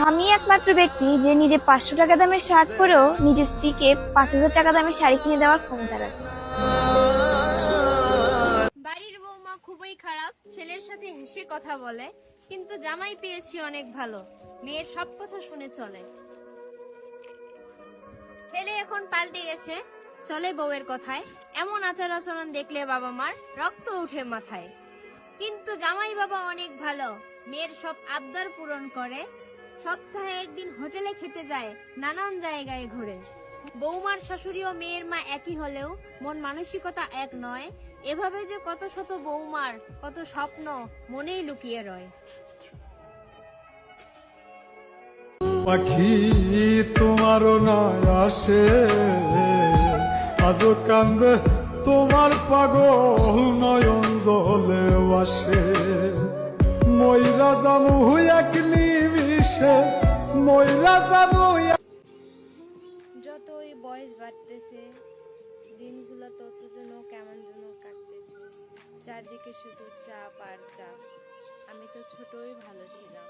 আমি একমাত্র ব্যক্তি যে নিজে 500 টাকা দামের শার্ট পরেও নিজের স্ত্রীকে 5,000 টাকা দামের শাড়ি কিনে দেওয়ার ক্ষমতা রাখে। বাড়ির বৌমা খুবই খারাপ, ছেলের সাথে হেসে কথা বলে, কিন্তু জামাই পেয়েছি অনেক ভালো, মেয়ের সব কথা শুনে চলে। ছেলে এখন পাল্টে গেছে, চলে বউয়ের কথায়, এমন আচার আচরণ দেখলে বাবা মার রক্ত উঠে মাথায়। কিন্তু জামাই বাবা অনেক ভালো, মেয়ের সব আবদার পূরণ করে, সপ্তাহে একদিন হোটেলে খেতে যায়, নানান জায়গায় ঘুরে। বৌমার শাশুড়ি ও মেয়ের মা একই হলেও মন মানসিকতা এক নয়, এভাবে যে কত শত বৌমার কত স্বপ্ন মনেই লুকিয়ে রয়। পাখি তোমারও না আসে, আজও কান্দে তোমার পাগল নয়ন জলে বাসে। ময়রা জামু এক নিমিষে, ময়রা জামু। যতই বয়স বাড়তেছে, দিনগুলো তত যেন কেমন যেন কাটতেছে, চারদিকে শুধু চাপ আর চাপ। আমি তো ছোটই ভালো ছিলাম।